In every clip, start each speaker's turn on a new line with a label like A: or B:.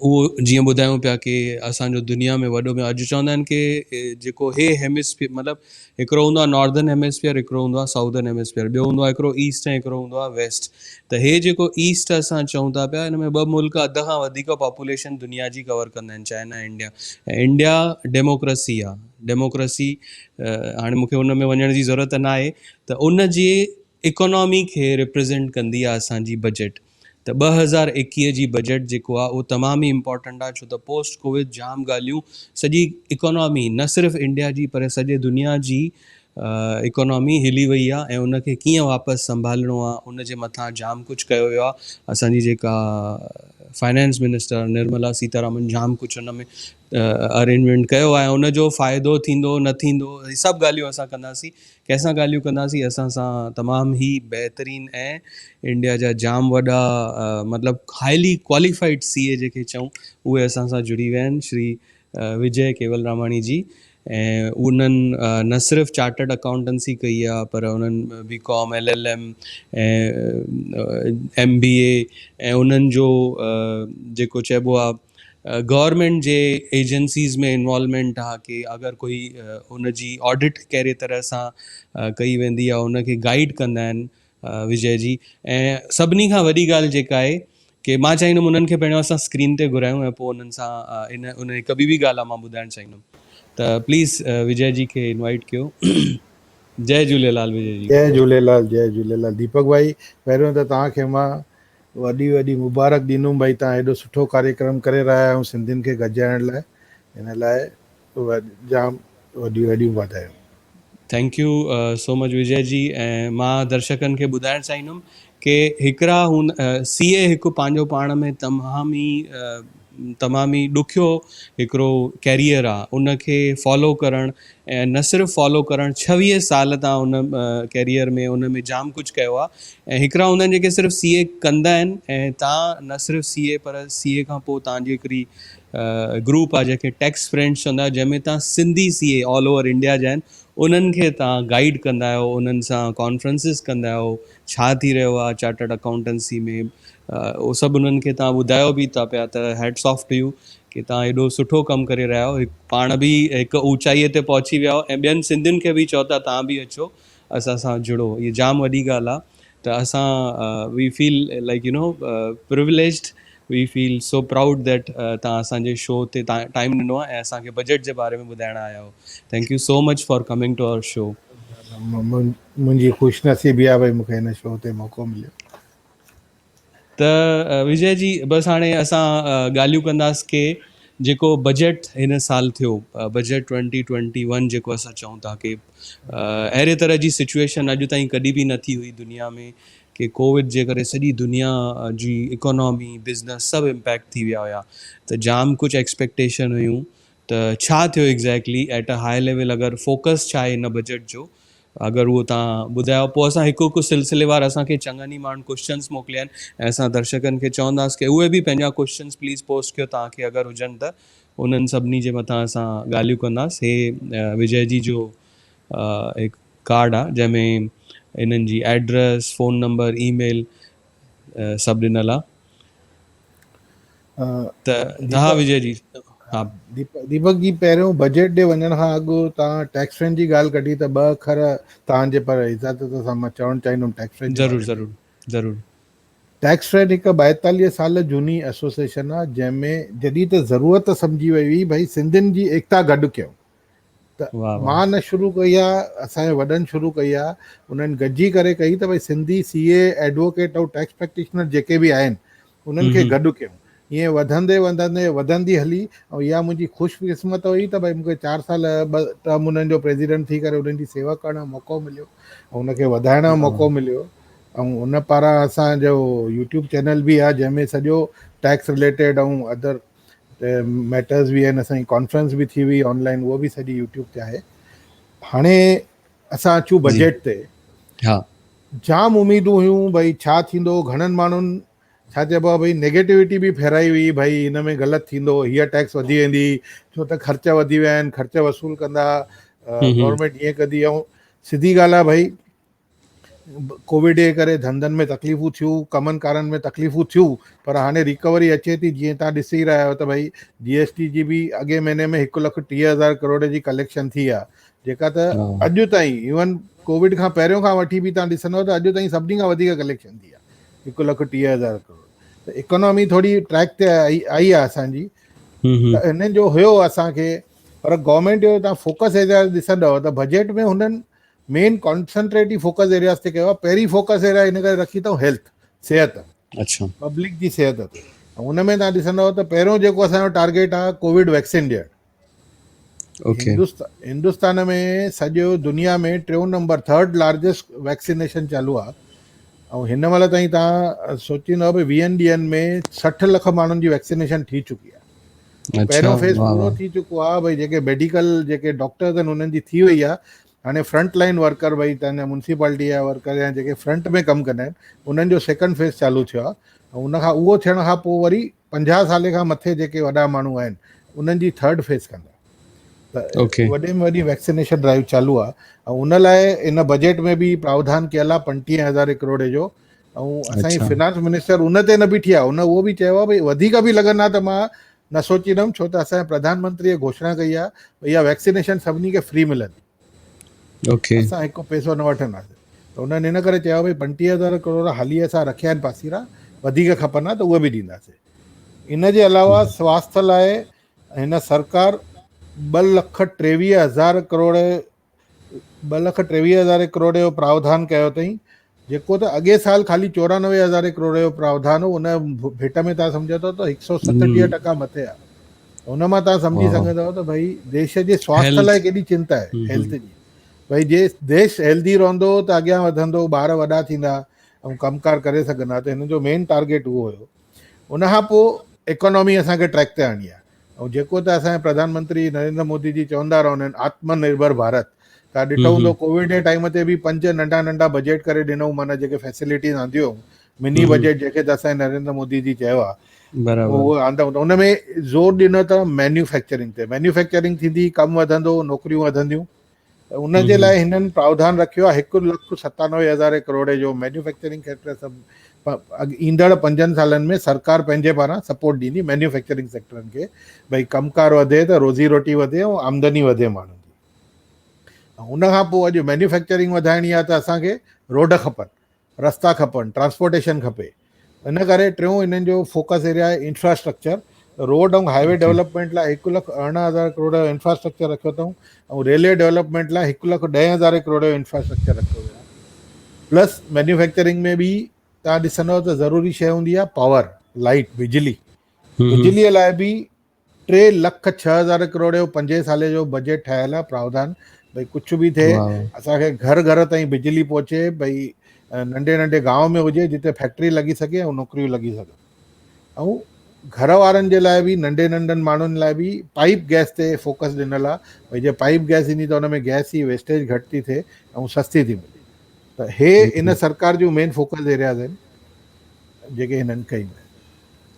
A: उहो जीअं ॿुधायूं पिया की असांजो दुनिया में वॾो में अॼु चवंदा आहिनि की जेको हेमिस्फीयर मतिलबु हिकिड़ो हूंदो आहे नॉर्दर्न हेमिस्फीयर, हिकिड़ो हूंदो आहे साउदर्न हेमिस्फीयर, ॿियो हूंदो आहे हिकिड़ो ईस्ट ऐं हिकिड़ो हूंदो आहे वेस्ट। त हे जेको ईस्ट असां चऊं था पिया, हिन में ॿ मुल्क अध खां वधीक पॉपुलेशन दुनिया जी कवर कंदा आहिनि, चाइना ऐं इंडिया। ऐं इंडिया डेमोक्रेसी आहे, डेमोक्रेसी हाणे मूंखे उन में वञण जी ज़रूरत न आहे। त उन जी इकोनॉमी खे रिप्रेज़ेंट कंदी आहे असांजी बजट। त 2021 जी बजट जेको आहे उहो तमामु ई इम्पॉर्टेंट आहे, छो त पोस्ट कोविड जाम ॻाल्हियूं सॼी इकोनॉमी न सिर्फ़ु इंडिया जी पर सॼे दुनिया जी इकोनॉमी हिली वई आहे, ऐं उनखे कीअं वापसि संभालणो आहे उन जे मथां जाम कुझु कयो वियो आहे। असांजी जेका फाइनेंस मिनिस्टर निर्मला सीतारामन जाम कुझु हुन में अरेंजमेंट कयो आहे। उनजो फ़ाइदो थींदो न थींदो, ही सभु ॻाल्हियूं असां कंदासीं। कंहिंसां ॻाल्हियूं कंदासीं? असां सां तमामु ई बहितरीनु ऐं इंडिया जा जाम वॾा मतिलबु हाईली क्वालिफाइड CA जेके चऊं, उहे असां सां जुड़ी विया आहिनि, श्री विजय केवलरामाणी जी। ऐं उन्हनि न सिर्फ़ु चार्टर्ड अकाउंटेंसी कई आहे, पर उन्हनि BCom LLM ऐं MBA ऐं उन्हनि जो जेको चइबो आहे गवर्नमेंट जे एजेंसीज़ में इन्वॉल्वमेंट आहे कि अगरि कोई उनजी ऑडिट कहिड़े तरह सां कई वेंदी आहे, उनखे गाइड कंदा आहिनि विजय जी। ऐं सभिनी खां वॾी ॻाल्हि जेका आहे कि मां चाहींदुमि उन्हनि खे पहिरियों असां स्क्रीन ते घुरायूं ऐं पोइ उन्हनि सां उन हिकु ॿी ॻाल्हि आहे मां ॿुधाइणु चाहींदुमि। त प्लीज़ विजय जी खे इनवाइट कयो। जय झूलेलाल विजय जी।
B: जय झूलेलाल, जय झूलेलाल। दीपक भाई, पहिरियों त तव्हांखे मां वॾी वॾी मुबारक ॾींदुमि भाई, तव्हां हेॾो सुठो कार्यक्रम करे रहिया आहियो सिंधियुनि खे गॾिजाइण लाइ, हिन लाइ जाम वॾी वॾियूं वाधायूं।
A: Thank you so much Vijay ji. ऐं मां दर्शकनि खे ॿुधाइणु चाहींदुमि कि हिकिड़ा CA हिकु पंहिंजो पाण में तमामु ई ॾुखियो हिकिड़ो कैरियर आहे। उनखे फॉलो करणु, ऐं न सिर्फ़ु फॉलो करणु, 26 साल तव्हां उन कैरियर में उन में जाम कुझु कयो आहे। ऐं हिकिड़ा हूंदा आहिनि जेके सिर्फ़ु CA कंदा आहिनि, ऐं तव्हां न सिर्फ़ु CA पर CA खां पोइ तव्हांजी हिकिड़ी ग्रुप आहे जंहिंखे टैक्स फ्रेंड्स चवंदा आहियो, जंहिंमें तव्हां Sindhi CA all over India जा आहिनि, उन्हनि खे तव्हां गाइड कंदा आहियो, उन्हनि सां कॉन्फ्रेंसिस कंदा आहियो, छा थी रहियो आहे चार्टर्ड अकाउंटेंसी में, उहो सभु उन्हनि खे तव्हां ॿुधायो बि था पिया। त हैड्स ऑफ टू यू कि तव्हां एॾो सुठो कमु करे रहिया आहियो, पाण बि हिकु ऊचाईअ ते पहुची विया आहियो, ऐं ॿियनि सिंधियुनि खे बि चओ था तव्हां बि अचो असां सां जुड़ो। इहा जाम वॾी ॻाल्हि आहे। त असां we feel like privileged, we feel so proud that तव्हां असांजे शो ते तव्हां टाइम ॾिनो आहे ऐं असांखे बजट जे बारे में ॿुधाइण आया आहियो। Thank you so much for coming to our show.
B: मुंहिंजी ख़ुशनसीबी आहे भाई मूंखे हिन शो ते मौक़ो मिलियो।
A: त विजय जी, बसि हाणे असां ॻाल्हियूं कंदासीं कि जेको बजट हिन साल थियो, बजट 2021 जेको असां चऊं था कि अहिड़े तरह जी सिचुएशन अॼु ताईं कॾहिं बि न थी हुई दुनिया में, कि कोविड जे करे सॼी दुनिया जी इकोनॉमी बिज़नेस सभु इम्पैक्ट थी विया हुया। त जाम कुझु एक्सपेक्टेशन हुयूं। त छा थियो exactly at a high level, अगरि फोकस छा आहे हिन बजट जो, अगरि उहो तव्हां ॿुधायो, पोइ असां हिकु हिकु सिलसिलेवार, असांखे चङनि ई माण्हुनि क्वेश्चन्स मोकिलिया आहिनि ऐं असां दर्शकनि खे चवंदासीं कि उहे बि पंहिंजा क्वेश्चन्स प्लीज़ पोस्ट कयो, तव्हांखे अगरि हुजनि त उन्हनि सभिनी जे मथां असां ॻाल्हियूं कंदासीं। हे विजय जी जो हिकु कार्ड आहे जंहिंमें इन्हनि जी एड्रेस, फ़ोन नंबर, ईमेल सभु ॾिनल आहे। त हा विजय जी। हा
B: दीपक जी, पहिरियों बजट ॾे वञण खां अॻु तव्हां टैक्स फ्रेंड जी ॻाल्हि कढी, त ॿ अखर तव्हांजे पर इज़ाज़त सां मां चवणु चाहींदुमि टैक्स फ्रेंड जे बारे में।
A: ज़रूरु।
B: टैक्स फ्रेंड हिकु 42 साल झूनी एसोसिएशन आहे, जंहिंमें जॾहिं त ज़रूरत सम्झी वई हुई भाई सिंधियुनि जी एकता गॾु कयूं। त मां न शुरू कई आहे, असांजे वॾनि शुरू कई आहे, उन्हनि गॾिजी करे कई त भाई सिंधी CA एडवोकेट ऐं टैक्स प्रैक्टिशनर जेके बि आहिनि उन्हनि खे गॾु कयूं। ईअं वधंदे वधंदी हली। ऐं इहा मुंहिंजी ख़ुशकिस्मत हुई त भाई मूंखे 4 साल 2 टर्म उन्हनि जो प्रेसिडेंट थी करे उन्हनि जी सेवा करण जो मौक़ो मिलियो ऐं उनखे वधाइण जो मौक़ो मिलियो। ऐं उन पारां असांजो यूट्यूब चैनल बि आहे जंहिंमें सॼो टैक्स रिलेटेड ऐं अदर मैटर्स बि आहिनि। असांजी कॉन्फ्रेंस बि थी हुई ऑनलाइन, उहो बि सॼी यूट्यूब ते आहे। हाणे असां अचूं बजट ते। जाम उमेदूं हुयूं भाई छा थींदो, घणनि माण्हुनि छा चइबो आहे भाई नेगेटिविटी बि फेराई हुई, भाई हिन में ग़लति थींदो, हीअ टैक्स वधी वेंदी, छो त ख़र्च वधी विया आहिनि, ख़र्च वसूल कंदा गवर्नमेंट हीअं कंदी। ऐं सिधी ॻाल्हि आहे भाई कोविड जे करे धंधनि में तकलीफ़ूं थियूं, कमनि कारनि में तकलीफ़ूं थियूं, पर हाणे रिकवरी अचे थी। जीअं तव्हां ॾिसी रहिया आहियो त भई GST जी बि अॻे महीने में 1,30,000 करोड़ जी कलेक्शन थी आहे, जेका त
A: हा
B: अॼु ताईं इवन कोविड खां पहिरियों खां वठी बि तव्हां ॾिसंदव त अॼु ताईं सभिनी खां वधीक कलेक्शन थी आहे, 1,30,000 करोड़। त इकोनॉमी थोरी ट्रैक ते आई आहे असांजी,
A: हम्म
B: त हिननि जो हुयो असांखे, पर गवर्नमेंट जो तव्हां फोकस एरिया ॾिसंदव त बजट में हुननि मेन कॉन्सनट्रेट ई फोकस एरियाज़ ते कयो आहे। पहिरीं फोकस एरिया इन करे रखी अथऊं हेल्थ, सिहत,
A: अच्छा
B: पब्लिक जी सिहत ते। ऐं हुन में तव्हां ॾिसंदव त पहिरियों जेको असांजो टारगेट आहे कोविड वैक्सीन ॾियणु।
A: ओके
B: हिंदुस्तान में सॼो दुनिया में 3 नंबर 3rd लार्जेस्ट वैक्सीनेशन चालू आहे। ऐं हिन महिल ताईं तव्हां सोचींदव भई 20 ॾींहंनि में 60 लख माण्हुनि जी वैक्सीनेशन थी चुकी आहे।
A: अच्छा
B: पहिरियों फेज़
A: वाह
B: पूरो
A: वाह
B: थी चुको आहे, भई जेके मेडिकल जेके डॉक्टर्स आहिनि उन्हनि जी थी वई आहे। हाणे फ्रंट लाइन वर्कर, भई तव्हांजा म्यूनसिपालिटी जा वर्कर या जेके फ्रंट में कमु कंदा आहिनि, उन्हनि जो 2nd फेज़ चालू थियो आहे। ऐं उनखां उहो थियण खां पोइ वरी 50 साल खां मथे जेके वॾा माण्हू आहिनि उन्हनि जी 3rd फेज़ कंदा। त
A: ओके
B: वॾे में वॾी वैक्सीनेशन ड्राइव चालू आहे। ऐं उन लाइ इन बजट में बि प्रावधान कयल आहे 35,000 करोड़ जो। ऐं असांजी
A: अच्छा
B: फिनांस मिनिस्टर उन ते न बीठी आहे, उन उहो बि चयो आहे भई वधीक बि लॻंदा त मां न सोचींदुमि, छो त असांजे प्रधानमंत्री घोषणा कई आहे भई इहा वैक्सीनेशन सभिनी खे फ्री मिलंदी,
A: ओके
B: असां हिकु पैसो न वठंदासीं। त उन्हनि इन करे चयो भई 35,000 करोड़ हाली असां रखिया आहिनि पासीरा, वधीक खपंदा त उहे बि ॾींदासीं। इन जे अलावा स्वास्थ्य लाइ हिन सरकार 2,23,000 करोड़ 2,23,000 करोड़ जो प्रावधान कयो अथई, जेको त अॻे साल ख़ाली 94,000 करोड़ जो प्रावधान हो। उन भेट में तव्हां सम्झो था त 137% मथे आहे। हुन मां तव्हां सम्झी
A: वाह
B: सघंदव त भई देश जे स्वास्थ्य लाइ
A: हेल्थ
B: केॾी चिंता आहे हेल्थ जी। भई जे देश हेल्दी रहंदो त अॻियां वधंदो, ॿार वॾा थींदा ऐं कमकार करे सघंदा। त हिन जो मेन टारगेट उहो हुयो। उनखां पोइ इकोनॉमी असांखे ट्रैक ते आणी आहे। ऐं जेको त असांजे प्रधानमंत्री नरेंद्र मोदी जी चवंदा रहंदा आहिनि आत्मनिर्भर भारत। तव्हां ॾिठो हूंदो कोविड जे टाइम ते बि 5 नंढा नंढा बजट करे ॾिनऊं, माना जेके फैसिलिटीज़ आंदियूं मिनी बजट जेके त असांजे नरेंद्र मोदी जी चयो आहे,
A: बराबर
B: उहो आंदा। हुन में ज़ोर ॾिनो अथव मैन्युफैक्चरिंग ते, मैन्युफैक्चरिंग थींदी, कमु वधंदो, नौकरियूं वधंदियूं। त उन जे लाइ हिननि प्रावधान रखियो आहे 1,97,000 करोड़ जो मैन्युफैक्चरिंग सेक्टर। सभु ईंदड़ 5 सालनि में सरकार पंहिंजे पारां सपोर्ट ॾींदी मैन्युफैक्चरिंग सेक्टरनि खे, भई कमकार वधे त रोज़ी रोटी वधे ऐं आमदनी वधे माण्हुनि जी। ऐं उनखां पोइ अॼु मैन्युफैक्चरिंग वधाइणी आहे त असांखे रोड खपनि, रस्ता खपनि, ट्रांसपोर्टेशन खपे। इन करे टियों हिननि जो फोकस एरिया आहे इंफ्रास्ट्रक्चर। रोड ऐं हाईवे
A: ओके
B: डेवलपमेंट लाइ 1,18,000 करोड़ जो इंफ्रास्ट्रक्चर रखियो अथऊं। ऐं रेलवे डेवलपमेंट लाइ 1,10,000 करोड़ जो इंफ्रास्ट्रक्चर रखियो वियो आहे। प्लस मैन्युफैक्चरिंग में बि तव्हां ॾिसंदव त ज़रूरी शइ हूंदी आहे पावर, लाइट, बिजली। बिजलीअ लाइ बि 3,06,000 करोड़ जो 5 साले जो बजट ठहियल आहे प्रावधान। भई कुझु बि थिए
A: वाह
B: असांखे घर घर ताईं बिजली पहुचे, भई नंढे नंढे गांव में हुजे जिते फैक्ट्री लॻी सघे ऐं नौकरियूं लॻी सघनि। ऐं घर वारनि जे लाइ बि, नंढे नंढनि माण्हुनि लाइ बि पाइप गैस ते फोकस ॾिनल आहे। भई जीअं पाइप गैस ईंदी त हुन में गैस जी वेस्टेज घटि थी थिए ऐं सस्ती थी मिले। त हे इन सरकार जूं मेन फोकस एरियाज़ आहिनि जेके हिननि कयूं आहिनि।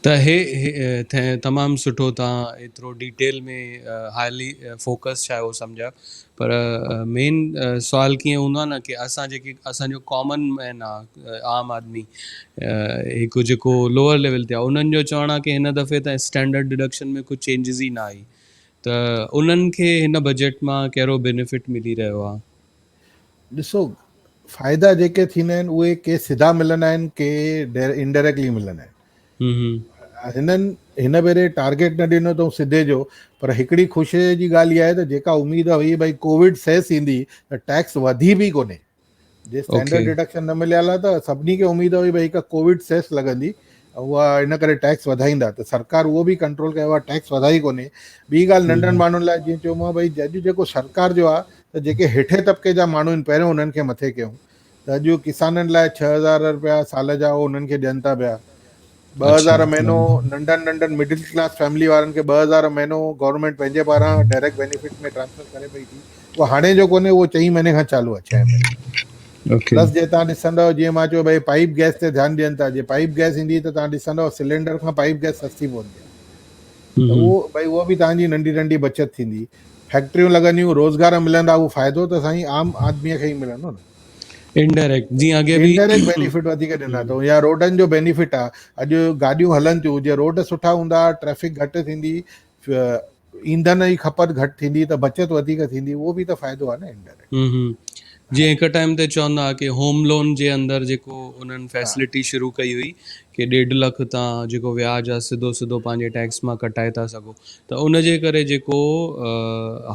A: त तमामु सुठो तव्हां एतिरो डिटेल में हाईली फोकस छा आहे उहो सम्झा। पर मेन सुवाल कीअं हूंदो आहे न की असां जेकी असांजो कॉमन मैन आहे, आम आदमी, हिकु जेको लोअर लेवल ते आहे, उन्हनि जो चवणु आहे की हिन दफ़े त स्टैंडर्ड डिडक्शन में कुझु चेंजिस ई न आई। त उन्हनि खे हिन बजट मां कहिड़ो बेनिफिट मिली रहियो आहे?
B: ॾिसो, फ़ाइदा जेके थींदा आहिनि उहे के सिधा मिलंदा आहिनि, के इनडायरेक्टली मिलंदा आहिनि। हिन भेरे टारगेट न ॾिनो अथऊं सिधे जो, पर हिकिड़ी ख़ुशीअ जी ॻाल्हि इहा आहे त जेका उमेदु हुई भई कोविड सेस ईंदी त टैक्स वधी बि कोन्हे। जे
A: ओके
B: स्टैंडर्ड डिडक्शन न मिलियल आहे त सभिनी खे उमेदु हुई भई हिकु कोविड सेस लॻंदी, उहा इन करे टैक्स वधाईंदा। त सरकार उहो बि कंट्रोल कयो आहे, टैक्स वधाई कोन्हे। ॿी ॻाल्हि नंढनि माण्हुनि लाइ जीअं चयोमांव, भई अॼु जेको सरकार जो आहे त जेके हेठे तबिके जा माण्हू आहिनि पहिरियों उन्हनि खे मथे कयूं। त अॼु किसाननि लाइ 6,000 रुपया साल जा उन्हनि खे ॾियनि था पिया। 2,000
A: अच्छा
B: महीनो नंढनि नंढनि मिडिल क्लास फैमिली वारनि खे 2,000 महीनो गवर्नमेंट पंहिंजे पारां डायरेक्ट बेनिफिट में ट्रांसफर करे पई थी। उहा हाणे जो कोन्हे, उहो 4 महीने खां चालू आहे, 6 महीने।
A: ओके
B: प्लस जे तव्हां ॾिसंदव, जीअं मां चयो भई पाइप गैस ते ध्यानु ॾियनि था। जीअं पाइप गैस ईंदी त तव्हां ॾिसंदव सिलेंडर खां पाइप गैस सस्ती पवंदी आहे। त उहो भई उहा बि तव्हांजी नंढी नंढी बचति थींदी। फैक्ट्रियूं लॻंदियूं, रोज़गार मिलंदा, उहो फ़ाइदो त साईं आम आदमीअ खे ई मिलंदो न।
A: इनडायरेक्ट जीअं अॻे बि
B: इनडायरेक्ट बेनिफिट वधीक ॾिना अथऊं, या रोडनि जो बेनिफिट आहे। अॼु गाॾियूं हलनि थियूं, जे रोड सुठा हूंदा, ट्रैफिक घटि थींदी, ईंधन जी खपत घटि थींदी, त बचत वधीक थींदी, उहो बि त फ़ाइदो आहे न इनडायरेक्ट।
A: जीअं हिकु टाइम ते चवंदा हुआ की होम लोन जे अंदरि जेको उन्हनि
B: हा
A: फैसिलिटी शुरू कई हुई की 1.5 लख तव्हां जेको व्याज आहे सिधो सिधो पंहिंजे टैक्स मां कटाए था सघो, त उन जे करे जेको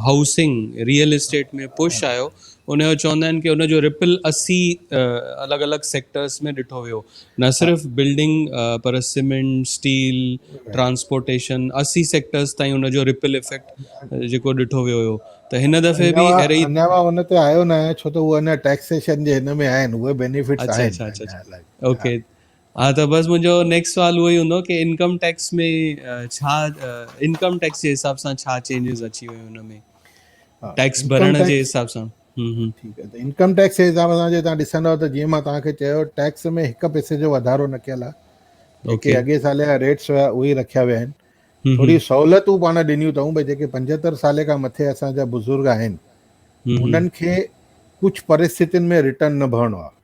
A: हाउसिंग रियल इस्टेट में पुश आयो, उनजो चवंदा आहिनि की उनजो रिपल 80 अलॻि अलॻि सेक्टर्स में ॾिठो वियो, न सिर्फ़ु बिल्डिंग पर सीमेंट, स्टील, ट्रांसपोर्टेशन, 80 सेक्टर्स ताईं उनजो रिपल इफेक्ट जेको ॾिठो वियो हुयो। त हिन दफ़े बि अहिड़े ई
B: अञा मां हुन ते आयो न आहियां, छो त उहे अञा टैक्सेशन जे हिन में आहिनि, उहे बेनिफिट्स
A: अच्छा
B: आहिनि
A: अच्छा अच्छा
B: अञा
A: अच्छा
B: अलॻि।
A: ओके। हा त बस मुंहिंजो नेक्स्ट सवाल उहो ई हूंदो कि इनकम टैक्स में छा इनकम टैक्स जे हिसाब सां छा चेंजिस अची वियूं हुन में,
B: हा,
A: टैक्स
B: इनकम
A: भरण जे
B: टैक्स
A: हिसाब सां?
B: ठीकु आहे। त इनकम टैक्स जे हिसाब सां जे तव्हां ॾिसंदव त जीअं मां तव्हांखे चयो, टैक्स में 1 पैसे जो वाधारो न कयल आहे, जेके
A: ओके।
B: अॻे साल जा रेट्स हुआ उहे ई रखिया विया आहिनि। थोरी सहूलियतूं पाण ॾिनियूं अथऊं, भई जेके 75 साल खां मथे असांजा बुज़ुर्ग आहिनि, उन्हनि खे कुझु परिस्थितियुनि में रिटर्न न भरिणो आहे।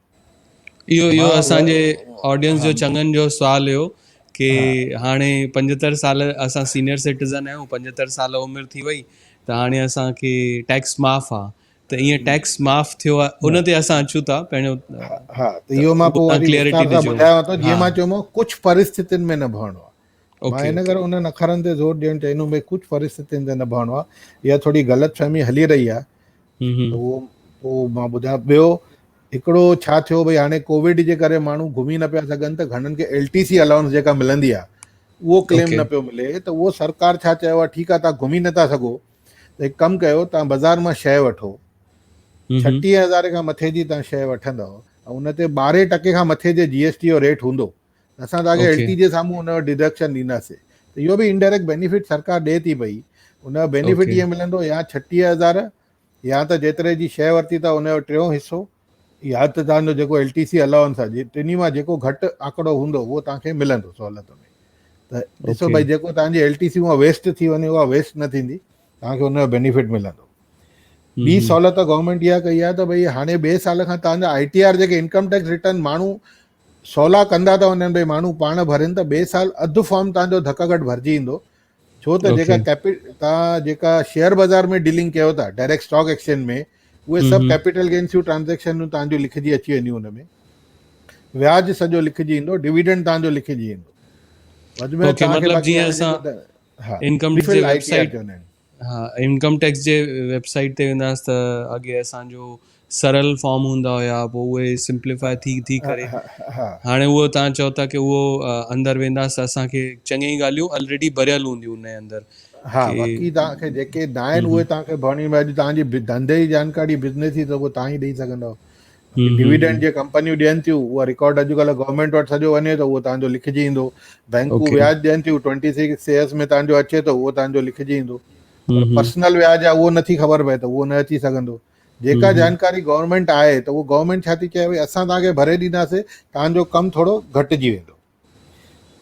A: इहो
B: मां
A: असांजे ऑडियंस
B: हा
A: जो चङनि जो सुवाल हुयो कि
B: हा
A: हाणे 75 साल असां सीनियर सिटीज़न आहियूं, 75 साल उमिरि थी वई, त हाणे असांखे टैक्स माफ़ आहे, त ईअं टैक्स माफ़ थियो आहे, उन ते असां अचूं था पहिरियों,
B: हा, त
A: त
B: इहो मां
A: उहो
B: पोइ
A: तव्हां
B: वरी
A: क्लियरिटी
B: विस्तार सां
A: ॾिजो।
B: ॿुधायांव थो।
A: हा
B: जीअं मां चयोमांव, कुझु परिस्थितियुनि में न भरिणो आहे। मां
A: ओके
B: हिन
A: ओके।
B: करे उन्हनि अखरनि ते ज़ोर ॾियणु चाहींदुमि, भई कुझु परिस्थितियुनि ते न भरिणो आहे। इहा थोरी ग़लतफ़हमी हली रही आहे, त उहो पोइ मां ॿुधायां। ॿियो हिकिड़ो छा थियो, भई हाणे कोविड जे करे माण्हू घुमी न पिया सघनि, त घणनि खे LTC अलाउंस जेका मिलंदी आहे उहो क्लेम
A: ओके।
B: न पियो मिले, त उहो सरकार छा चयो आहे, ठीकु आहे तव्हां घुमी नथा सघो, त हिकु कमु कयो, तव्हां बाज़ार मां शइ वठो, 36,000 खां मथे जी तव्हां शइ वठंदव, ऐं उन ते 12% खां मथे जे GST जो रेट हूंदो, असां तव्हांखे
A: ओके
B: LT जे साम्हूं हुनजो डिडक्शन ॾींदासीं। त इहो बि इनडायरेक्ट बेनिफिट सरकार ॾिए थी पई। उनजो बेनिफिट
A: ओके
B: इअं मिलंदो, या 36,000, या त जेतिरे जी शइ वरिती था उनजो 3 हिसो, या त तव्हांजो जेको LTC अलाउंस आहे, टिनी मां जेको घटि आंकड़ो हूंदो उहो तव्हांखे मिलंदो सहूलियत में। त ॾिसो
A: ओके
B: भई, जेको तव्हांजी LTC उहा वेस्ट थी वञे, उहा वेस्ट न थींदी, तव्हांखे हुनजो बेनिफिट मिलंदो। ॿी सहूलियत गवर्नमेंट इहा कई आहे, त भई हाणे ॿिए साल खां तव्हांजा ITR जेके इनकम टैक्स रिटर्न माण्हू सवला कंदा था वञनि, भई माण्हू पाण भरनि, त ॿिए साल अधु फॉर्म तव्हांजो धक घटि भरिजी ईंदो। छो त जेका
A: ओके
B: तव्हां जेका शेयर बाज़ार में डीलिंग कयो था डायरेक्ट स्टॉक एक्सचेंज में, उहे सभु कैपिटल गेन्स जूं ट्रांजेक्शनूं तव्हांजूं लिखिजी अची वेंदियूं हुन में, व्याज सॼो लिखिजी ईंदो, डिविडेंड तव्हांजो लिखिजी ईंदो। वध में
A: ओके।
B: तव्हांखे
A: मतलब
B: बाक़ी
A: जीअं
B: हाणे
A: असां
B: जेको हा
A: इनकम जे
B: प्रीफिल ITR
A: वेबसाइट,
B: चवंदा आहिनि।
A: हाँ इनकम टैक्स जे वेबसाइट ते वेंदासीं त अॻे असांजो सरल फॉर्म हूंदा हुया, पोइ उहे सिंप्लीफाई थी करे
B: हा हा
A: हाणे उहो तव्हां चओ था की उहो अंदरि वेंदासीं, असांखे चङी ॻाल्हियूं ऑलरेडी भरियल हूंदियूं उन जे अंदरि
B: हा,
A: की
B: बाक़ी तव्हांखे जेके न आहिनि उहे तव्हांखे भरणी। अॼु तव्हांजी धंधे जी जानकारी बिज़नेस जी, त उहो तव्हां ई ॾेई सघंदव। बाक़ी डिविडेंड जे कंपनियूं ॾियनि थियूं, उहा रिकॉर्ड अॼुकल्ह गवर्नमेंट वटि सॼो वञे, त उहो तव्हांजो लिखिजी ईंदो। बैंकू
A: ओके।
B: व्याज ॾियनि थियूं, 26 शेयर्स में तव्हांजो अचे थो, उहो तव्हांजो लिखिजी ईंदो। पर पर्सनल व्याज आहे उहो नथी ख़बर पए, त उहो न अची सघंदो। जेका जानकारी गवर्नमेंट आहे, त उहो गवर्नमेंट छा थी चए, भई असां तव्हांखे भरे ॾींदासीं, तव्हांजो कमु थोरो घटिजी वेंदो।